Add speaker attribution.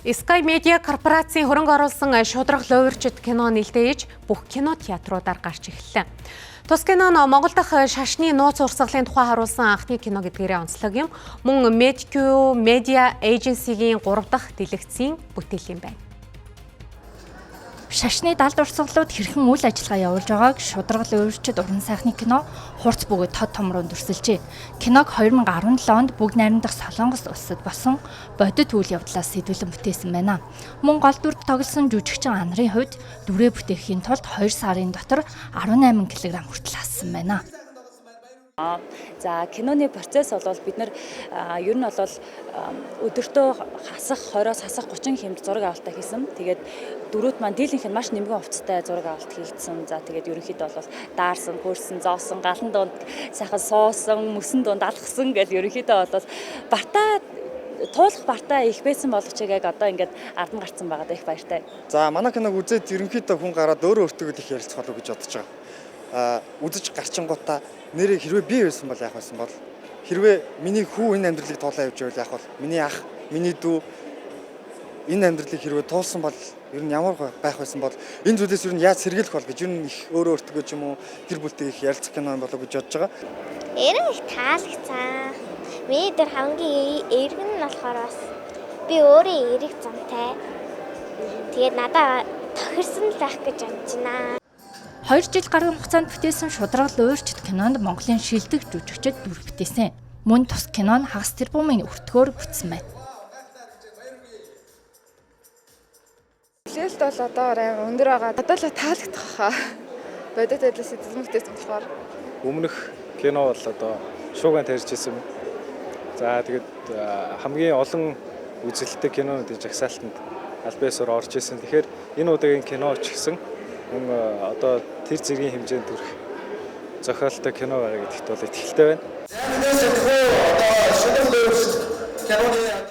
Speaker 1: Sky Media корпорацийн хөрөнгө оруулсан шударга ловирчид кино нэлдээж бүх кино театруудаар гарч эхэллээ. Тус кино нь Монгол дахь шашны нууц урсгалын тухай харуулсан анхны кино гэдгээрээ онцлог юм. Мөн Medco Media Agency-гийн 3 дахь дэлгэцийн бүтээл юм байна.
Speaker 2: Шашны далд урсгалууд хэрхэн үйл ажиллагаа явуулж байгааг шударга ловирчид уран сайхны кино хурц бөгөөд тод томроо дүрсэлжээ. Киног 2017 онд бүгд найрамдах Солонгос улсад болсон бодит үйл явдлаас сэдвэлэн бүтээсэн байна. Мөн гол дүрд тоглосон жүжигчин Анарын хувьд дүрээ бүтээхийн тулд 2 сарын дотор 18 кг хүртэл хассан байна.
Speaker 3: За киноны процесс бол бид нар ер нь бол өдөртөө хасах 20-оос хасах 30 хэмжээнд зураг авалтаа хийсэн. Тэгээд дөрүүд маань дийлэнх нь маш нэмгэн хувцастай зураг авалт хийгдсэн. За тэгээд ерөнхийдөө бол даарсан, хөрсөн, зоосон, галан дунд сайхан суусан, мөсөн дунд алхсан гэж ерөнхийдөө бол бартаа туулах бартаа их байсан боловч яг одоо ингээд ардан гарцсан байгаа их баяртай.
Speaker 4: За манай киног үзээд ерөнхийдөө хүн гараад өөрөө өөртөө их ярилцах болов гэж бодож байгаа. Үзэж гарчингуудаа нэрээ хэрвээ би байсан бол яах байсан бол хэрвээ миний хүү энэ амьдралыг туулаа явж байвал яах бол миний ах, миний дүү энэ амьдралыг хэрвээ туулсан бол ер нь ямар байх байсан бол энэ зүйлээс ер нь яаж сэргийлэх бол гэж ер нь их өөрөө өөртөө ч юм уу гэр бүлтэй их ярилцах кино юм болов гэж бодож байгаа.
Speaker 5: Эрен их таалагцсан. Миний дээр хамгийн эргэн нь болохоор бас би өөрөө эрэг замтай. Тэгээд надад тохирсон л байх гэж бодож байна.
Speaker 2: 2 жил гаруй хугацаанд бүтээсэн шударга ловирчид кинонд Монголын шилдэг жүжигчид дүр бүтээсэн. Мөн тус кино нь хагас тэрбумын өртгөөр бүтсэн байна.
Speaker 6: Хэлэлт бол одоо өндөр байгаа. Одоо л таалагдах хаа. Бодит байдлаас эзэмшсэн болохоор
Speaker 7: өмнөх кино бол одоо шууган тарьж исэн. За тэгээд хамгийн олон үзэлттэй кинонууд жагсаалтанд аль биесээр орж исэн. Тэгэхээр энэ удаагийн кино ч гэсэн мөн одоо тэр зэргийн хэмжээнд төрөх зохиолтой кино байгаа гэдэгт бол итгэлтэй байна.